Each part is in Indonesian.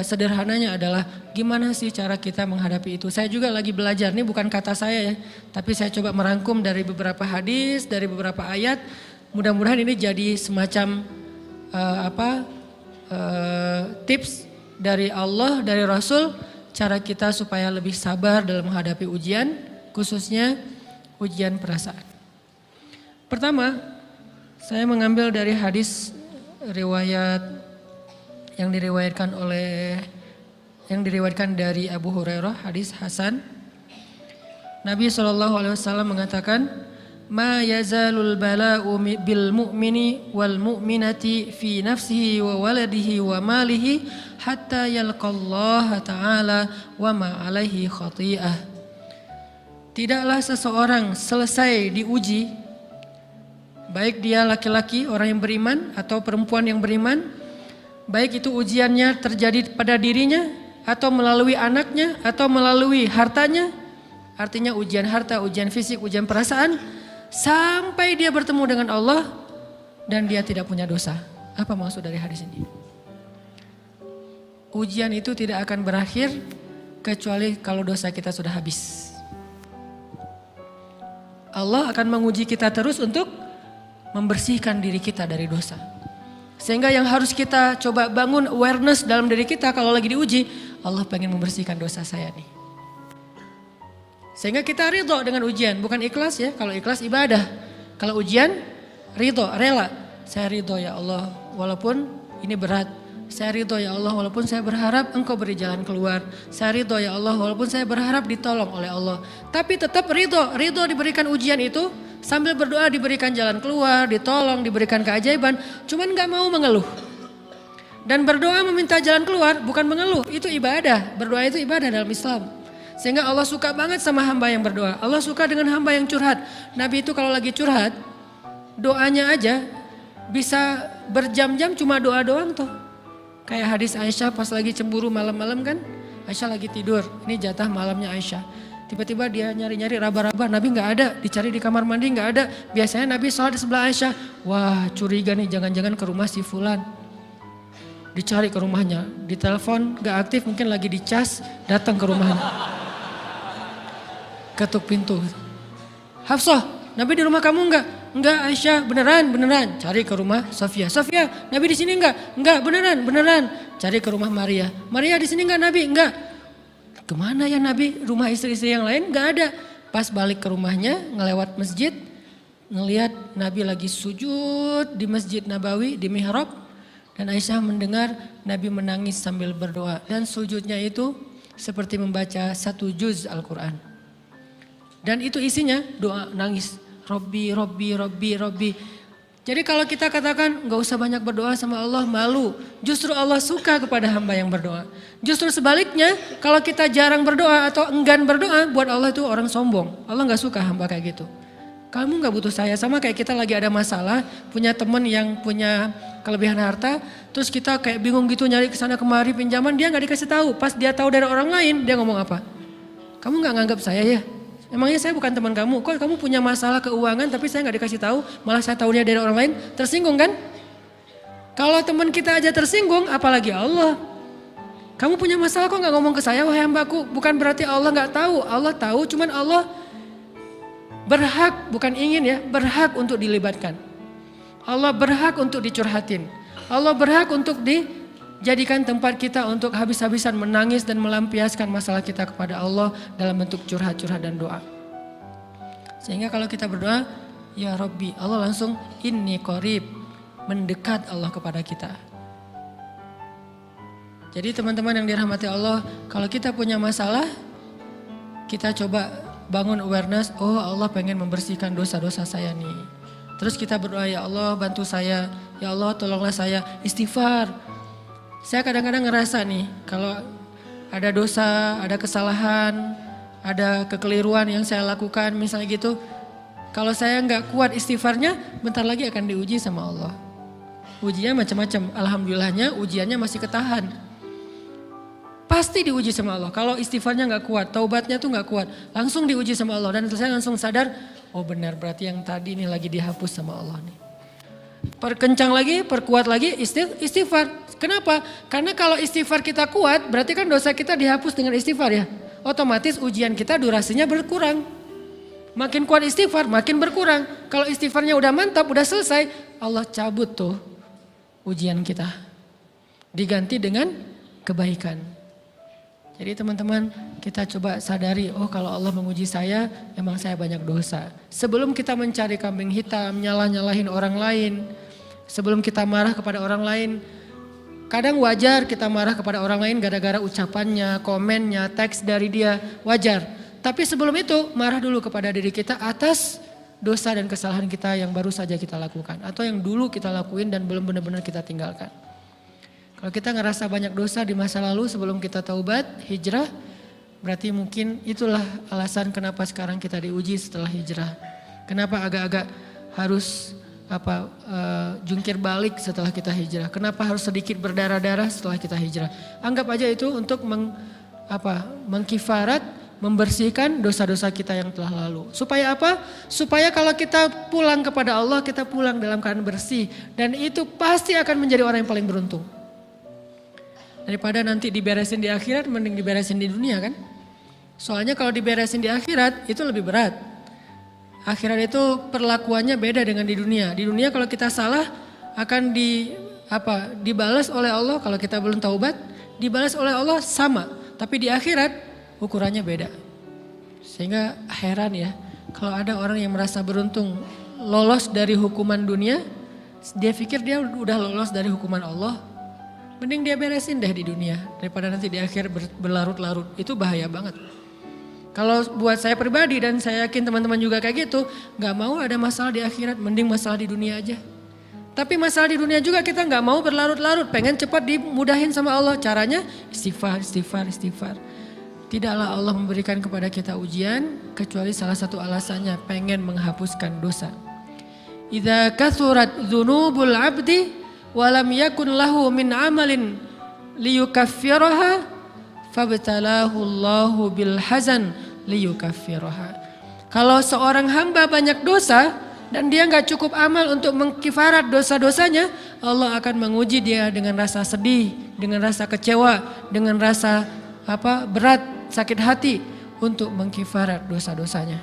Sederhananya adalah gimana sih cara kita menghadapi itu. Saya juga lagi belajar, ini bukan kata saya ya, tapi saya coba merangkum dari beberapa hadis, dari beberapa ayat. Mudah-mudahan ini jadi semacam tips dari Allah, dari Rasul, cara kita supaya lebih sabar dalam menghadapi ujian, khususnya ujian perasaan. Pertama, saya mengambil dari hadis riwayat yang diriwayatkan dari Abu Hurairah, hadis Hasan. Nabi SAW mengatakan, "Ma yazalul bala'u bil mu'mini wal mu'minati fi nafsihi wa waladihi wa malihi hatta yalqallaha ta'ala wa ma alaihi khati'ah." Tidaklah seseorang selesai diuji, baik dia laki-laki orang yang beriman atau perempuan yang beriman, baik itu ujiannya terjadi pada dirinya atau melalui anaknya atau melalui hartanya, artinya ujian harta, ujian fisik, ujian perasaan, sampai dia bertemu dengan Allah dan dia tidak punya dosa. Apa maksud dari hadis ini? Ujian itu tidak akan berakhir kecuali kalau dosa kita sudah habis. Allah akan menguji kita terus untuk membersihkan diri kita dari dosa. Sehingga yang harus kita coba bangun awareness dalam diri kita kalau lagi diuji, Allah pengen membersihkan dosa saya nih. Sehingga kita ridho dengan ujian, bukan ikhlas ya. Kalau ikhlas ibadah, kalau ujian ridho, rela. Saya ridho ya Allah walaupun ini berat. Saya ridho ya Allah walaupun saya berharap Engkau beri jalan keluar. Saya ridho ya Allah walaupun saya berharap ditolong oleh Allah. Tapi tetap ridho diberikan ujian itu. Sambil berdoa diberikan jalan keluar, ditolong, diberikan keajaiban. Cuman gak mau mengeluh. Dan berdoa meminta jalan keluar bukan mengeluh, itu ibadah. Berdoa itu ibadah dalam Islam. Sehingga Allah suka banget sama hamba yang berdoa. Allah suka dengan hamba yang curhat. Nabi itu kalau lagi curhat, doanya aja bisa berjam-jam cuma doa doang tuh. Kayak hadis Aisyah pas lagi cemburu malam-malam kan. Aisyah lagi tidur, ini jatah malamnya Aisyah. Tiba-tiba dia nyari-nyari raba-raba, Nabi gak ada, dicari di kamar mandi gak ada. Biasanya Nabi sholat di sebelah Aisyah, wah curiga nih jangan-jangan ke rumah si fulan. Dicari ke rumahnya, ditelepon gak aktif, mungkin lagi dicas, datang ke rumahnya. Ketuk pintu. Hafsah, Nabi di rumah kamu enggak? Enggak Aisyah, beneran. Cari ke rumah Sofia. Sofia, Nabi di sini enggak? Enggak, beneran. Cari ke rumah Maria. Maria di sini enggak Nabi? Enggak. Kemana ya Nabi? Rumah istri-istri yang lain gak ada. Pas balik ke rumahnya, ngelewat masjid, ngelihat Nabi lagi sujud di Masjid Nabawi, di mihrab. Dan Aisyah mendengar Nabi menangis sambil berdoa. Dan sujudnya itu seperti membaca 1 juz Al-Quran. Dan itu isinya doa nangis. Robbi. Jadi kalau kita katakan gak usah banyak berdoa sama Allah, malu. Justru Allah suka kepada hamba yang berdoa. Justru sebaliknya kalau kita jarang berdoa atau enggan berdoa, buat Allah itu orang sombong. Allah gak suka hamba kayak gitu. Kamu gak butuh saya, sama kayak kita lagi ada masalah, punya teman yang punya kelebihan harta, terus kita kayak bingung gitu nyari kesana kemari pinjaman, dia gak dikasih tahu. Pas dia tahu dari orang lain, dia ngomong apa? Kamu gak nganggap saya ya? Emangnya saya bukan teman kamu? Kok kamu punya masalah keuangan tapi saya gak dikasih tahu, malah saya tahunya dari orang lain? Tersinggung kan? Kalau teman kita aja tersinggung, apalagi Allah. Kamu punya masalah kok gak ngomong ke saya, wahai hambaku? Bukan berarti Allah gak tahu, Allah tahu, cuman Allah berhak, bukan ingin ya, berhak untuk dilibatkan. Allah berhak untuk dicurhatin. Allah berhak untuk dijadikan tempat kita untuk habis-habisan menangis dan melampiaskan masalah kita kepada Allah dalam bentuk curhat-curhat dan doa. Sehingga kalau kita berdoa, ya Rabbi, Allah langsung inni qarib, mendekat Allah kepada kita. Jadi teman-teman yang dirahmati Allah, kalau kita punya masalah, kita coba bangun awareness, oh Allah pengen membersihkan dosa-dosa saya nih. Terus kita berdoa, ya Allah bantu saya, ya Allah tolonglah saya, istighfar. Saya kadang-kadang ngerasa nih, kalau ada dosa, ada kesalahan, ada kekeliruan yang saya lakukan misalnya gitu. Kalau saya nggak kuat istighfarnya, bentar lagi akan diuji sama Allah. Ujinya macam-macam, alhamdulillahnya ujiannya masih ketahan. Pasti diuji sama Allah. Kalau istighfarnya nggak kuat, taubatnya tuh nggak kuat, langsung diuji sama Allah. Dan saya langsung sadar, oh benar berarti yang tadi ini lagi dihapus sama Allah nih. perkencang lagi, perkuat lagi istighfar. Kenapa? Karena kalau istighfar kita kuat, berarti kan dosa kita dihapus dengan istighfar ya. Otomatis ujian kita durasinya berkurang. Makin kuat istighfar, makin berkurang. Kalau istighfarnya udah mantap, udah selesai, Allah cabut tuh ujian kita. Diganti dengan kebaikan. Jadi teman-teman, kita coba sadari, oh kalau Allah menguji saya, emang saya banyak dosa. Sebelum kita mencari kambing hitam, nyalahin orang lain, sebelum kita marah kepada orang lain, kadang wajar kita marah kepada orang lain gara-gara ucapannya, komennya, teks dari dia, wajar. Tapi sebelum itu, marah dulu kepada diri kita atas dosa dan kesalahan kita yang baru saja kita lakukan. Atau yang dulu kita lakuin dan belum benar-benar kita tinggalkan. Kalau kita ngerasa banyak dosa di masa lalu sebelum kita taubat, hijrah, berarti mungkin itulah alasan kenapa sekarang kita diuji setelah hijrah. Kenapa agak-agak harus jungkir balik setelah kita hijrah. Kenapa harus sedikit berdarah-darah setelah kita hijrah. Anggap aja itu untuk mengkifarat, membersihkan dosa-dosa kita yang telah lalu. Supaya apa? Supaya kalau kita pulang kepada Allah, kita pulang dalam keadaan bersih. Dan itu pasti akan menjadi orang yang paling beruntung. Daripada nanti diberesin di akhirat, mending diberesin di dunia kan. Soalnya kalau diberesin di akhirat itu lebih berat. Akhirat itu perlakuannya beda dengan di dunia. Di dunia kalau kita salah akan dibalas oleh Allah. Kalau kita belum taubat, dibalas oleh Allah sama. Tapi di akhirat ukurannya beda. Sehingga heran ya, kalau ada orang yang merasa beruntung lolos dari hukuman dunia, dia pikir dia udah lolos dari hukuman Allah. Mending dia beresin deh di dunia daripada nanti di akhir berlarut-larut. Itu bahaya banget. Kalau buat saya pribadi dan saya yakin teman-teman juga kayak gitu, gak mau ada masalah di akhirat, mending masalah di dunia aja. Tapi masalah di dunia juga kita gak mau berlarut-larut, pengen cepat dimudahin sama Allah. Caranya istighfar. Tidaklah Allah memberikan kepada kita ujian kecuali salah satu alasannya pengen menghapuskan dosa. Idza kathurat dzunubul 'abdi walam yakun lahu min amalin liyukaffiraha fabtalahu Allahu bil hazan liyukaffiraha. Kalau seorang hamba banyak dosa dan dia nggak cukup amal untuk mengkifarat dosa-dosanya, Allah akan menguji dia dengan rasa sedih, dengan rasa kecewa, dengan rasa berat, sakit hati untuk mengkifarat dosa-dosanya.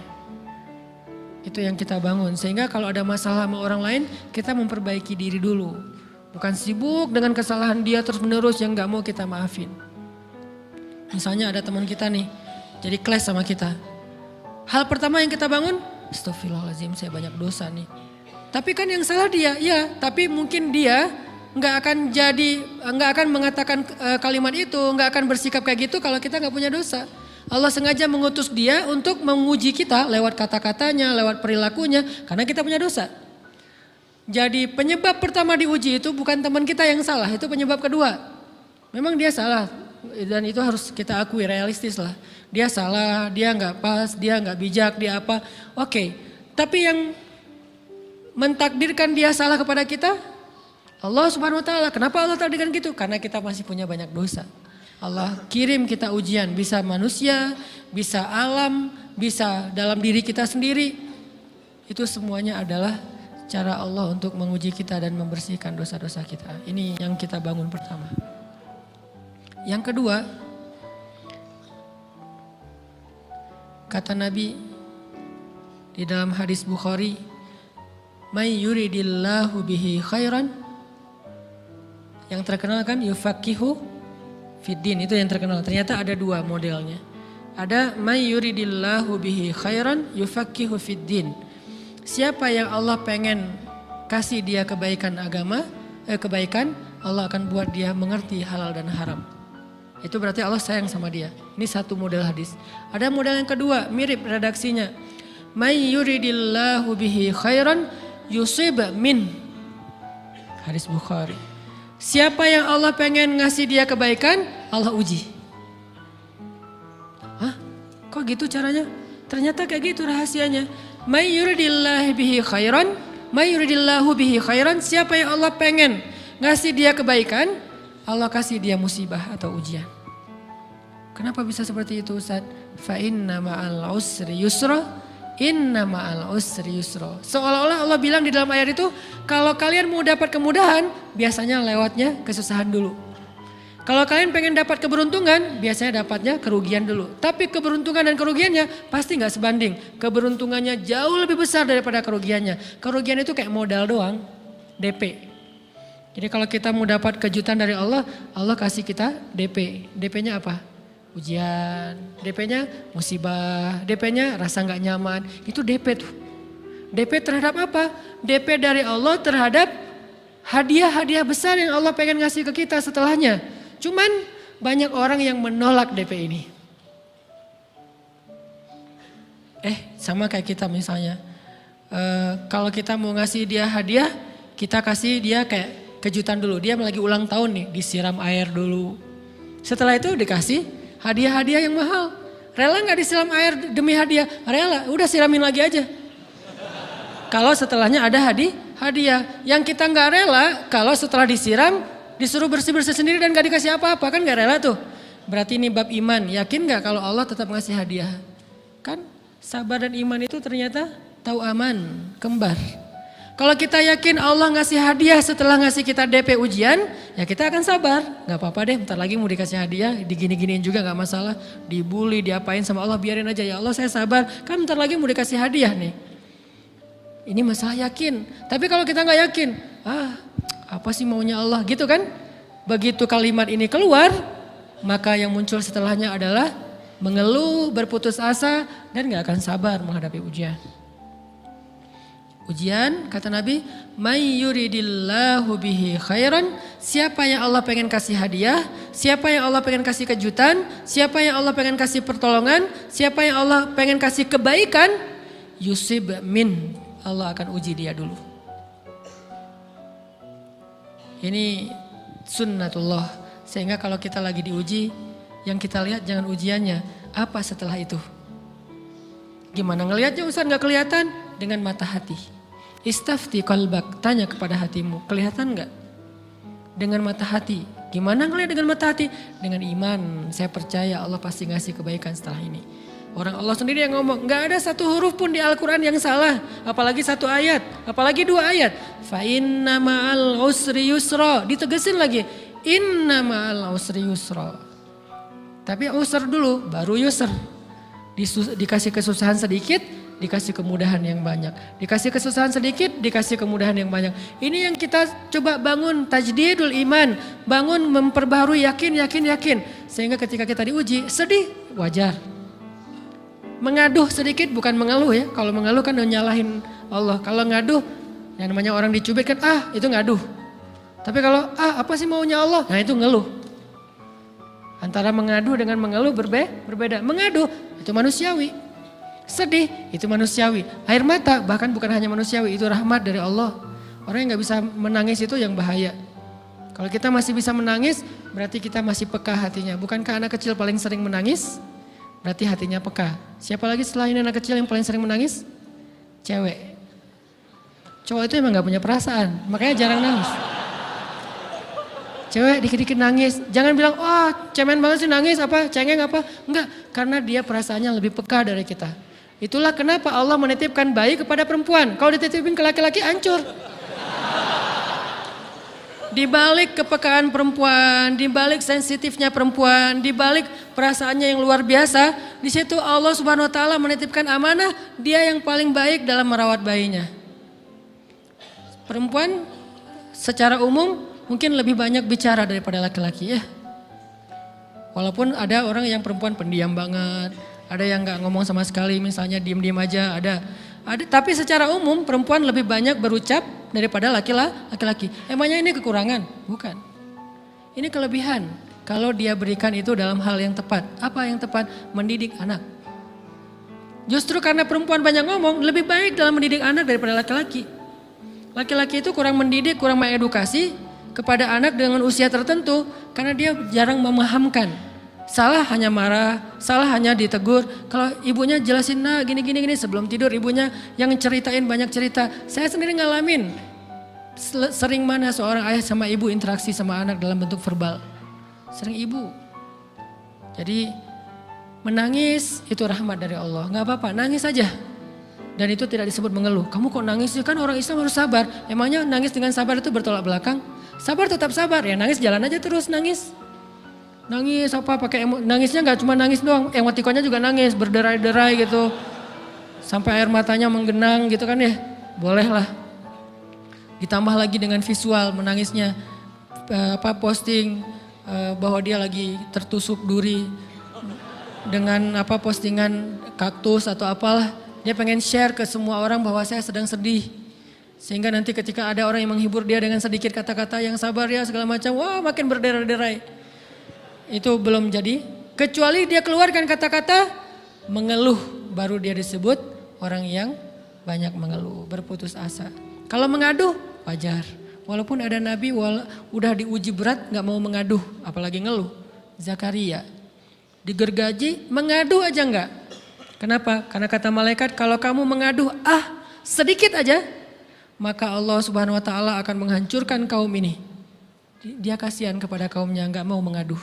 Itu yang kita bangun, sehingga kalau ada masalah sama orang lain, kita memperbaiki diri dulu. Bukan sibuk dengan kesalahan dia terus menerus yang gak mau kita maafin. Misalnya ada teman kita nih, jadi clash sama kita. Hal pertama yang kita bangun, astagfirullahaladzim saya banyak dosa nih. Tapi kan yang salah dia, ya. Tapi mungkin dia gak akan mengatakan kalimat itu, gak akan bersikap kayak gitu kalau kita gak punya dosa. Allah sengaja mengutus dia untuk menguji kita lewat kata-katanya, lewat perilakunya, karena kita punya dosa. Jadi penyebab pertama diuji itu bukan teman kita yang salah, itu penyebab kedua. Memang dia salah dan itu harus kita akui, realistis lah. Dia salah, dia nggak pas, dia nggak bijak, dia apa. Oke, tapi yang mentakdirkan dia salah kepada kita, Allah Subhanahu Wa Taala. Kenapa Allah takdirkan gitu? Karena kita masih punya banyak dosa. Allah kirim kita ujian, bisa manusia, bisa alam, bisa dalam diri kita sendiri. Itu semuanya adalah cara Allah untuk menguji kita dan membersihkan dosa-dosa kita. Ini yang kita bangun pertama. Yang kedua, kata Nabi di dalam hadis Bukhari, "May yuridillahu bihi khairan." Yang terkenal kan yufaqihu fiddin, itu yang terkenal. Ternyata ada dua modelnya. Ada may yuridillahu bihi khairan yufaqihu fiddin. Siapa yang Allah pengen kasih dia kebaikan agama, kebaikan, Allah akan buat dia mengerti halal dan haram. Itu berarti Allah sayang sama dia. Ini satu model hadis. Ada model yang kedua, mirip redaksinya. May yuridillahu bihi khairan yusib min. Hadis Bukhari. Siapa yang Allah pengen ngasih dia kebaikan, Allah uji. Hah? Kok gitu caranya? Ternyata kayak gitu rahasianya. May yuridillahu bihi khairan, may yuridillahu bihi khairan, siapa yang Allah pengen ngasih dia kebaikan, Allah kasih dia musibah atau ujian. Kenapa bisa seperti itu Ustaz? Fa inna ma'al usri yusra, Inna ma'al usri yusra. Seolah-olah Allah bilang di dalam ayat itu, kalau kalian mau dapat kemudahan, biasanya lewatnya kesusahan dulu. Kalau kalian pengen dapat keberuntungan, biasanya dapatnya kerugian dulu. Tapi keberuntungan dan kerugiannya pasti gak sebanding. Keberuntungannya jauh lebih besar daripada kerugiannya. Kerugian itu kayak modal doang, DP. Jadi kalau kita mau dapat kejutan dari Allah, Allah kasih kita DP. DP-nya apa? Ujian, DP-nya musibah, DP-nya rasa gak nyaman. Itu DP tuh. DP terhadap apa? DP dari Allah terhadap hadiah-hadiah besar yang Allah pengen ngasih ke kita setelahnya. Cuman banyak orang yang menolak DP ini. Sama kayak kita misalnya. Kalau kita mau ngasih dia hadiah, kita kasih dia kayak kejutan dulu. Dia lagi ulang tahun nih, disiram air dulu. Setelah itu dikasih hadiah-hadiah yang mahal. Rela gak disiram air demi hadiah? Rela, udah siramin lagi aja. Kalau setelahnya ada hadiah. Yang kita gak rela, kalau setelah disiram, disuruh bersih-bersih sendiri dan gak dikasih apa-apa, kan gak rela tuh. Berarti ini bab iman, yakin gak kalau Allah tetap ngasih hadiah? Kan sabar dan iman itu ternyata tahu aman, kembar. Kalau kita yakin Allah ngasih hadiah setelah ngasih kita DP ujian, ya kita akan sabar. Gak apa-apa deh, bentar lagi mau dikasih hadiah, digini-giniin juga gak masalah. Dibully, diapain sama Allah, biarin aja ya Allah saya sabar. Kan bentar lagi mau dikasih hadiah nih. Ini masalah yakin. Tapi kalau kita gak yakin, apa sih maunya Allah gitu kan. Begitu kalimat ini keluar, maka yang muncul setelahnya adalah mengeluh, berputus asa, dan gak akan sabar menghadapi ujian. Ujian, kata Nabi, may yuridillahu bihi khairan, siapa yang Allah pengen kasih hadiah, siapa yang Allah pengen kasih kejutan, siapa yang Allah pengen kasih pertolongan, siapa yang Allah pengen kasih kebaikan, yusib min, Allah akan uji dia dulu. Ini sunnatullah, sehingga kalau kita lagi diuji, yang kita lihat jangan ujiannya, apa setelah itu. Gimana ngelihatnya Ustaz gak kelihatan? Dengan mata hati. Istafti qalbak, tanya kepada hatimu, kelihatan gak? Dengan mata hati. Gimana ngelihat dengan mata hati? Dengan iman, saya percaya Allah pasti ngasih kebaikan setelah ini. Orang Allah sendiri yang ngomong, gak ada satu huruf pun di Al-Quran yang salah. Apalagi satu ayat, apalagi dua ayat. Fa inna ma'al usri yusra, ditegesin lagi. Inna ma'al usri yusra. Tapi usr dulu, baru yusr. Dikasih kesusahan sedikit, dikasih kemudahan yang banyak. Dikasih kesusahan sedikit, dikasih kemudahan yang banyak. Ini yang kita coba bangun tajdidul iman. Bangun memperbaharui yakin. Sehingga ketika kita diuji, sedih, wajar. Mengaduh sedikit, bukan mengeluh ya. Kalau mengeluh kan nyalahin Allah. Kalau ngaduh, yang namanya orang dicubit kan, itu ngaduh. Tapi kalau, apa sih maunya Allah? Nah itu ngeluh. Antara mengadu dengan mengeluh berbeda. Mengaduh, itu manusiawi. Sedih, itu manusiawi. Air mata bahkan bukan hanya manusiawi, itu rahmat dari Allah. Orang yang gak bisa menangis itu yang bahaya. Kalau kita masih bisa menangis, berarti kita masih peka hatinya. Bukankah anak kecil paling sering menangis? Berarti hatinya peka. Siapa lagi setelah ini anak kecil yang paling sering menangis? Cewek. Cowok itu emang gak punya perasaan, makanya jarang nangis. Cewek dikit-dikit nangis, jangan bilang, cemen banget sih nangis, cengeng apa. Enggak, karena dia perasaannya lebih peka dari kita. Itulah kenapa Allah menitipkan bayi kepada perempuan. Kalau dititipin ke laki-laki hancur. Di balik kepekaan perempuan, di balik sensitifnya perempuan, di balik perasaannya yang luar biasa, di situ Allah Subhanahu wa taala menitipkan amanah, dia yang paling baik dalam merawat bayinya. Perempuan secara umum mungkin lebih banyak bicara daripada laki-laki ya. Walaupun ada orang yang perempuan pendiam banget, ada yang gak ngomong sama sekali, misalnya diem-diem aja, ada. Tapi secara umum perempuan lebih banyak berucap daripada laki-laki. Emangnya ini kekurangan? Bukan. Ini kelebihan. Kalau dia berikan itu dalam hal yang tepat. Apa yang tepat? Mendidik anak. Justru karena perempuan banyak ngomong, lebih baik dalam mendidik anak daripada laki-laki. Laki-laki itu kurang mendidik, kurang mengedukasi kepada anak dengan usia tertentu karena dia jarang memahamkan. Salah hanya marah, salah hanya ditegur. Kalau ibunya jelasin gini sebelum tidur ibunya yang ceritain banyak cerita. Saya sendiri ngalamin sering mana seorang ayah sama ibu interaksi sama anak dalam bentuk verbal. Sering ibu. Jadi menangis itu rahmat dari Allah. Gak apa-apa, nangis aja. Dan itu tidak disebut mengeluh. Kamu kok nangis sih? Kan orang Islam harus sabar. Emangnya nangis dengan sabar itu bertolak belakang? Sabar tetap sabar. Ya nangis jalan aja terus nangis. Nangis apa pakai nangisnya nggak cuma nangis doang. Emotikonnya juga nangis berderai-derai gitu. Sampai air matanya menggenang gitu kan ya. Boleh lah. Ditambah lagi dengan visual menangisnya. Posting bahwa dia lagi tertusuk duri. Dengan postingan kaktus atau apalah. Dia pengen share ke semua orang bahwa saya sedang sedih. Sehingga nanti ketika ada orang yang menghibur dia dengan sedikit kata-kata yang sabar ya segala macam. Wah makin berderai-derai. Itu belum jadi. Kecuali dia keluarkan kata-kata mengeluh. Baru dia disebut orang yang banyak mengeluh. Berputus asa. Kalau mengaduh wajar. Walaupun ada nabi udah diuji berat gak mau mengaduh. Apalagi ngeluh. Zakaria. Digergaji mengadu aja enggak. Kenapa? Karena kata malaikat kalau kamu mengaduh sedikit aja. Maka Allah subhanahu wa ta'ala akan menghancurkan kaum ini. Dia kasihan kepada kaumnya enggak mau mengaduh.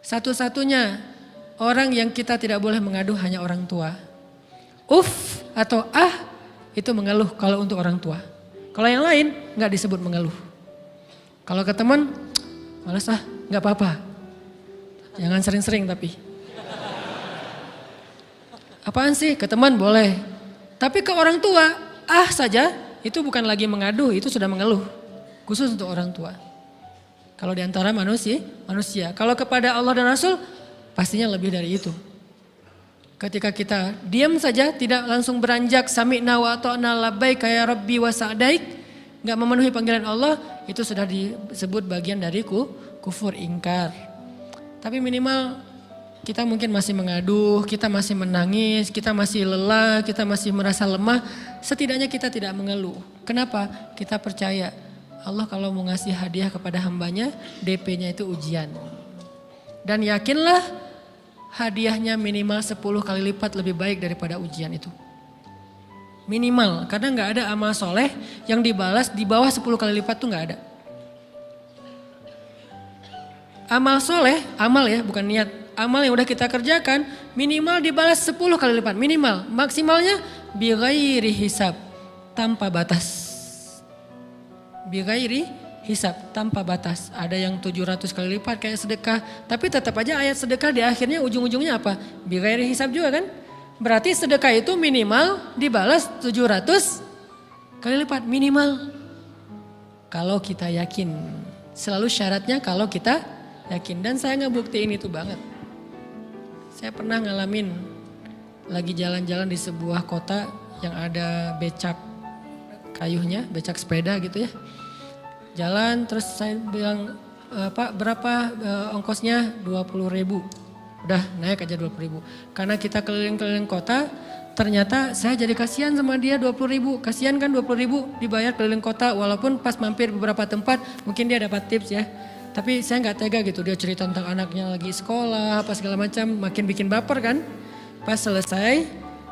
Satu-satunya orang yang kita tidak boleh mengaduh hanya orang tua. Atau itu mengeluh kalau untuk orang tua. Kalau yang lain enggak disebut mengeluh. Kalau ke teman malas enggak apa-apa. Jangan sering-sering tapi. Apaan sih? Ke teman boleh. Tapi ke orang tua, saja itu bukan lagi mengaduh, itu sudah mengeluh. Khusus untuk orang tua. Kalau diantara manusia. Kalau kepada Allah dan Rasul, pastinya lebih dari itu. Ketika kita diam saja, tidak langsung beranjak sami'na wa ata'na labbaika ya rabbi wa sa'daik, enggak memenuhi panggilan Allah, itu sudah disebut bagian dari kufur ingkar. Tapi minimal kita mungkin masih mengaduh, kita masih menangis, kita masih lelah, kita masih merasa lemah. Setidaknya kita tidak mengeluh. Kenapa? Kita percaya Allah kalau mau ngasih hadiah kepada hambanya, DP-nya itu ujian. Dan yakinlah hadiahnya minimal 10 kali lipat lebih baik daripada ujian itu. Minimal, karena gak ada amal soleh yang dibalas di bawah 10 kali lipat tuh gak ada. Amal soleh, amal ya bukan niat. Amal yang udah kita kerjakan minimal dibalas 10 kali lipat. Minimal, maksimalnya bighairi hisab, tanpa batas. Bighairi hisab, tanpa batas. Ada yang 700 kali lipat kayak sedekah. Tapi tetap aja ayat sedekah di akhirnya ujung-ujungnya apa? Bighairi hisab juga kan? Berarti sedekah itu minimal dibalas 700 kali lipat. Minimal. Kalau kita yakin. Selalu syaratnya kalau kita yakin. Dan saya ngebuktiin itu banget. Saya pernah ngalamin lagi jalan-jalan di sebuah kota yang ada becak kayuhnya, becak sepeda gitu ya. Jalan terus saya bilang, Pak berapa ongkosnya? 20.000. Udah naik aja 20.000. Karena kita keliling-keliling kota, ternyata saya jadi kasihan sama dia 20.000. Kasihan kan 20.000 dibayar keliling kota walaupun pas mampir beberapa tempat mungkin dia dapat tips ya. Tapi saya nggak tega gitu, dia cerita tentang anaknya lagi sekolah, apa segala macam, makin bikin baper kan. Pas selesai,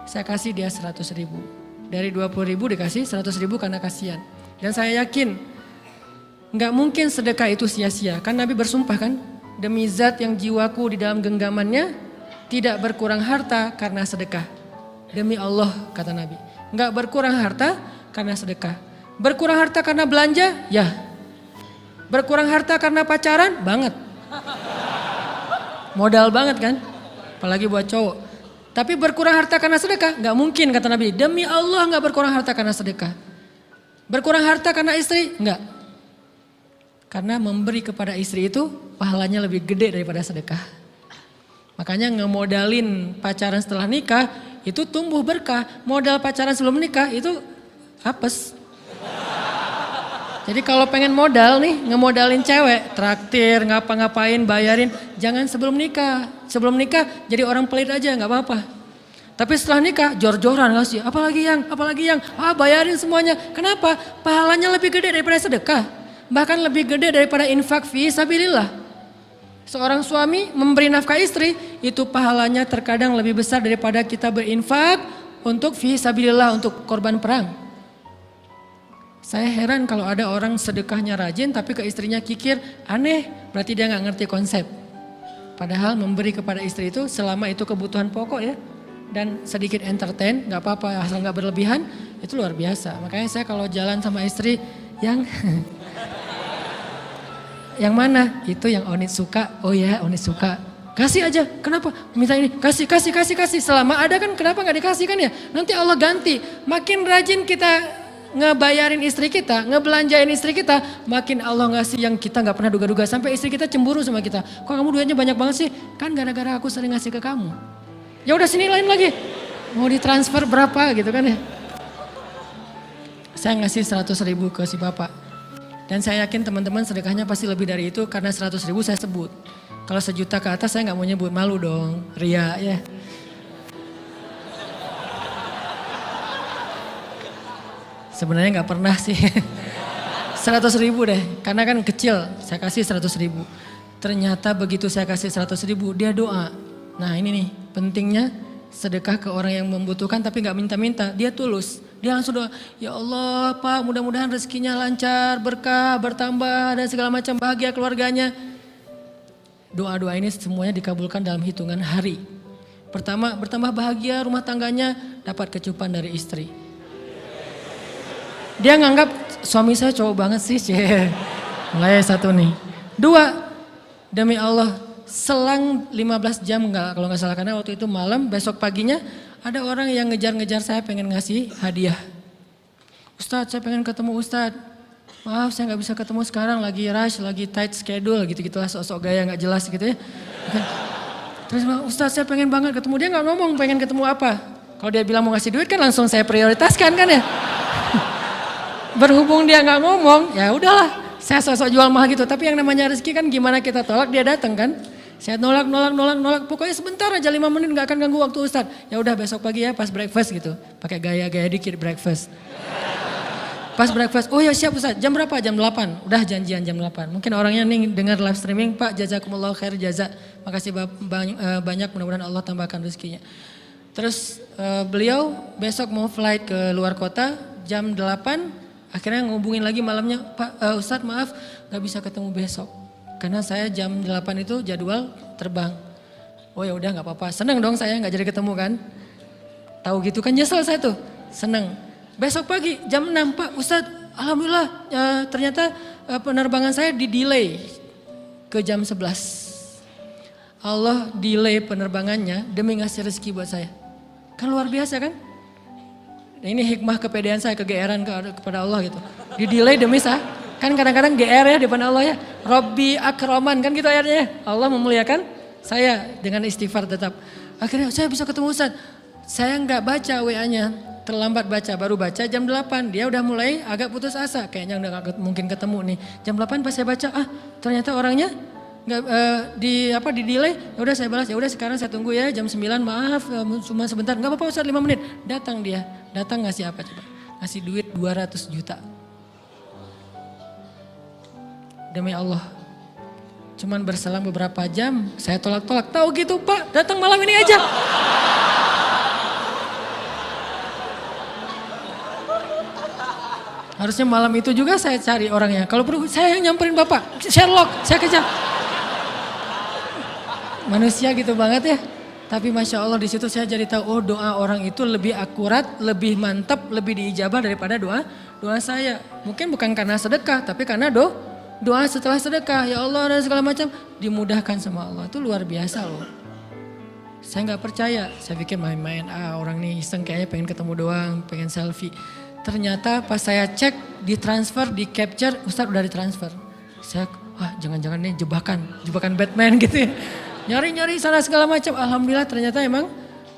saya kasih dia 100.000. Dari 20.000 dikasih 100.000 karena kasihan. Dan saya yakin, nggak mungkin sedekah itu sia-sia. Kan Nabi bersumpah kan, demi zat yang jiwaku di dalam genggamannya, tidak berkurang harta karena sedekah. Demi Allah kata Nabi, nggak berkurang harta karena sedekah. Berkurang harta karena belanja, ya. Berkurang harta karena pacaran? Banget. Modal banget kan? Apalagi buat cowok. Tapi berkurang harta karena sedekah? Gak mungkin kata Nabi. Demi Allah gak berkurang harta karena sedekah. Berkurang harta karena istri? Enggak. Karena memberi kepada istri itu pahalanya lebih gede daripada sedekah. Makanya ngemodalin pacaran setelah nikah itu tumbuh berkah. Modal pacaran sebelum nikah itu apes. Jadi kalau pengen modal nih, ngemodalin cewek, traktir, ngapa-ngapain, bayarin, jangan sebelum nikah. Sebelum nikah jadi orang pelit aja, nggak apa-apa. Tapi setelah nikah, jor-joran ngasih, apalagi yang, bayarin semuanya. Kenapa? Pahalanya lebih gede daripada sedekah. Bahkan lebih gede daripada infak fi sabilillah. Seorang suami memberi nafkah istri, itu pahalanya terkadang lebih besar daripada kita berinfak untuk fi sabilillah, untuk korban perang. Saya heran kalau ada orang sedekahnya rajin tapi ke istrinya kikir, aneh, berarti dia gak ngerti konsep. Padahal memberi kepada istri itu selama itu kebutuhan pokok ya. dan sedikit entertain, nggak apa-apa asal nggak berlebihan, itu luar biasa. Makanya saya kalau jalan sama istri yang yang mana? Itu yang Onit suka. Oh ya, Onit suka. Kasih aja. Kenapa? Minta ini. Kasih. Selama ada kan kenapa nggak dikasih kan ya? Nanti Allah ganti. Makin rajin kita ngebayarin istri kita, ngebelanjain istri kita, makin Allah ngasih yang kita nggak pernah duga-duga. Sampai istri kita cemburu sama kita. Kok kamu duitnya banyak banget sih? Kan gara-gara aku sering ngasih ke kamu. Ya udah sini lain lagi. Mau ditransfer berapa gitu kan ya. Saya ngasih 100.000 ke si bapak. Dan saya yakin teman-teman sedekahnya pasti lebih dari itu karena 100.000 saya sebut. Kalau 1 juta ke atas saya nggak mau nyebut, malu dong, ria ya. Sebenarnya nggak pernah sih. 100.000 deh, karena kan kecil, saya kasih 100.000. Ternyata begitu saya kasih 100.000, dia doa. Nah ini nih pentingnya sedekah ke orang yang membutuhkan tapi nggak minta-minta, dia tulus. Dia langsung doa, ya Allah Pak mudah-mudahan rezekinya lancar, berkah, bertambah dan segala macam bahagia keluarganya. Doa-doa ini semuanya dikabulkan dalam hitungan hari. Pertama bertambah bahagia rumah tangganya, dapat kecupan dari istri. Dia nganggap suami saya cowok banget sih. Mulai 1 nih. 2, demi Allah selang 15 jam kalau nggak salah karena waktu itu malam, besok paginya ada orang yang ngejar-ngejar saya pengen ngasih hadiah. Ustadz saya pengen ketemu Ustadz. Maaf saya nggak bisa ketemu sekarang lagi rush, lagi tight schedule gitu-gitulah sok-sok gaya nggak jelas gitu ya. Terus Ustadz saya pengen banget ketemu, dia nggak ngomong pengen ketemu apa. Kalau dia bilang mau ngasih duit kan langsung saya prioritaskan kan ya. Berhubung dia nggak ngomong, ya udahlah, saya sosok jual mahal gitu. Tapi yang namanya rezeki kan gimana kita tolak dia datang kan. Saya nolak. Pokoknya sebentar aja 5 menit nggak akan ganggu waktu Ustadz. Ya udah besok pagi ya pas breakfast gitu, pakai gaya-gaya dikit breakfast. Pas breakfast, oh ya siap Ustadz, jam berapa? Jam 8, udah janjian jam 8. Mungkin orangnya nih dengar live streaming, Pak jazakumullah khair jaza. Makasih banyak, mudah-mudahan Allah tambahkan rezekinya. Terus beliau besok mau flight ke luar kota jam 8. Akhirnya ngubungin lagi malamnya, Pak Ustadz maaf gak bisa ketemu besok. Karena saya jam 8 itu jadwal terbang. Oh ya udah gak apa-apa, seneng dong saya gak jadi ketemu kan. Tahu gitu kan nyesel saya tuh, seneng. Besok pagi jam 6, Pak Ustadz alhamdulillah ternyata penerbangan saya di-delay ke jam 11. Allah delay penerbangannya demi ngasih rezeki buat saya. Kan luar biasa kan. Nah, ini hikmah kepedean saya, kegeeran kepada Allah gitu. Di-delay demi saya. Kan kadang-kadang GR ya di depan Allah ya. Robbi akroman kan gitu ayatnya. Allah memuliakan saya dengan istighfar tetap. Akhirnya saya bisa ketemu Ustadz. Saya nggak baca WA-nya, terlambat baca, baru baca jam 8. Dia udah mulai agak putus asa, kayaknya udah gak mungkin ketemu nih. Jam 8 pas saya baca, ternyata orangnya nggak di delay. Ya udah saya balas, ya udah sekarang saya tunggu ya jam 9. Maaf cuma sebentar, nggak apa-apa Ustadz 5 menit. Datang dia, datang ngasih apa coba? Ngasih duit 200 juta. Demi Allah. Cuman berselang beberapa jam, saya tolak-tolak. Tahu gitu Pak, datang malam ini aja. Harusnya malam itu juga saya cari orangnya. Kalau perlu saya yang nyamperin Bapak. Sherlock, saya kejar. Manusia gitu banget ya. Tapi Masya Allah di situ saya jadi tahu, oh doa orang itu lebih akurat, lebih mantap, lebih diijabah daripada doa saya. Mungkin bukan karena sedekah, tapi karena doa setelah sedekah. Ya Allah dan segala macam dimudahkan sama Allah. Itu luar biasa loh. Saya nggak percaya, saya pikir main-main. Orang nih iseng kayaknya pengen ketemu doang, pengen selfie. Ternyata pas saya cek, ditransfer, di capture, Ustadz udah ditransfer. Saya, wah jangan-jangan nih jebakan Batman gitu ya. Nyari-nyari sana segala macam. Alhamdulillah ternyata emang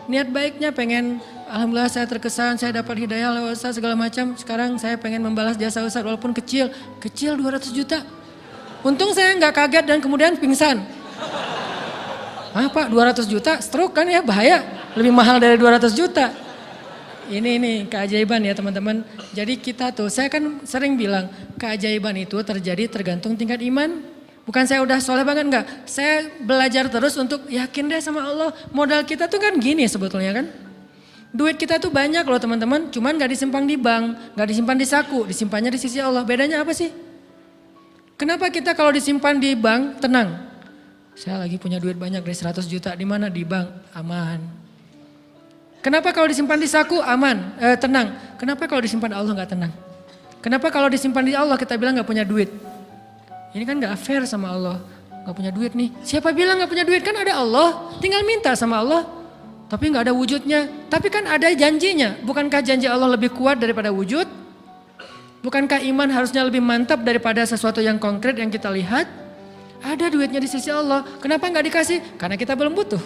niat baiknya pengen, alhamdulillah saya terkesan, saya dapat hidayah lewat Ustadz segala macam. Sekarang saya pengen membalas jasa Ustadz walaupun kecil 200 juta. Untung saya nggak kaget dan kemudian pingsan. Pak 200 juta stroke kan ya bahaya, lebih mahal dari 200 juta. Ini keajaiban ya teman-teman. Jadi kita tuh, saya kan sering bilang keajaiban itu terjadi tergantung tingkat iman. Bukan saya udah soleh banget enggak. Saya belajar terus untuk yakin deh sama Allah. Modal kita tuh kan gini sebetulnya kan. Duit kita tuh banyak loh teman-teman. Cuman gak disimpan di bank, gak disimpan di saku. Disimpannya di sisi Allah. Bedanya apa sih? Kenapa kita kalau disimpan di bank tenang? Saya lagi punya duit banyak dari 100 juta. Di mana? Di bank. Aman. Kenapa kalau disimpan di saku aman, tenang? Kenapa kalau disimpan di Allah nggak tenang? Kenapa kalau disimpan di Allah kita bilang nggak punya duit? Ini kan nggak fair sama Allah. Nggak punya duit nih. Siapa bilang nggak punya duit? Kan ada Allah. Tinggal minta sama Allah. Tapi nggak ada wujudnya. Tapi kan ada janjinya. Bukankah janji Allah lebih kuat daripada wujud? Bukankah iman harusnya lebih mantap daripada sesuatu yang konkret yang kita lihat? Ada duitnya di sisi Allah. Kenapa nggak dikasih? Karena kita belum butuh.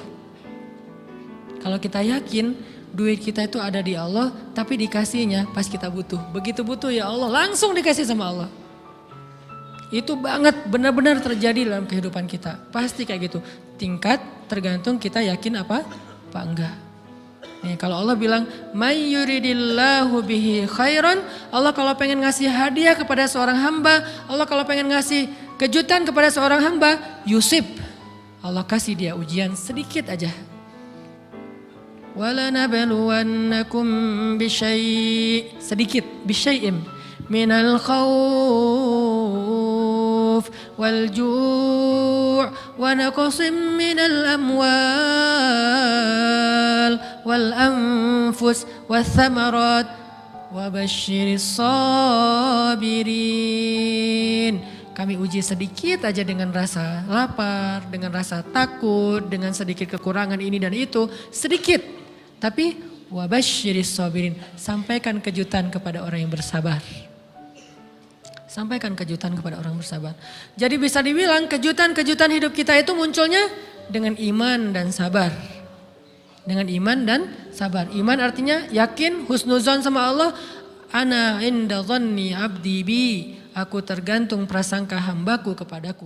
Kalau kita yakin duit kita itu ada di Allah, tapi dikasihnya pas kita butuh. Begitu butuh ya Allah, langsung dikasih sama Allah. Itu banget benar-benar terjadi dalam kehidupan kita. Pasti kayak gitu. Tingkat tergantung kita yakin apa enggak. Nih, kalau Allah bilang, "May yuridillahu bihi khairan", Allah kalau pengen ngasih hadiah kepada seorang hamba, Allah kalau pengen ngasih kejutan kepada seorang hamba, yusib. Allah kasih dia ujian sedikit aja. وَلَنَبْلُوَنَّكُمْ بِشَيْءٍ sedikit, bisyai'im minal khawf wal ju' wa naqsim minal amwal wal anfus wath thamarat wa basyiris sabirin. Kami uji sedikit aja dengan rasa lapar, dengan rasa takut, dengan sedikit kekurangan ini dan itu, sedikit. Tapi wabasyiris sabirin, sampaikan kejutan kepada orang yang bersabar. Sampaikan kejutan kepada orang bersabar. Jadi bisa dibilang kejutan-kejutan hidup kita itu munculnya dengan iman dan sabar. Dengan iman dan sabar. Iman artinya yakin, husnuzon sama Allah. Ana inda dhanni abdi bi. Aku tergantung prasangka hambaku kepadaku.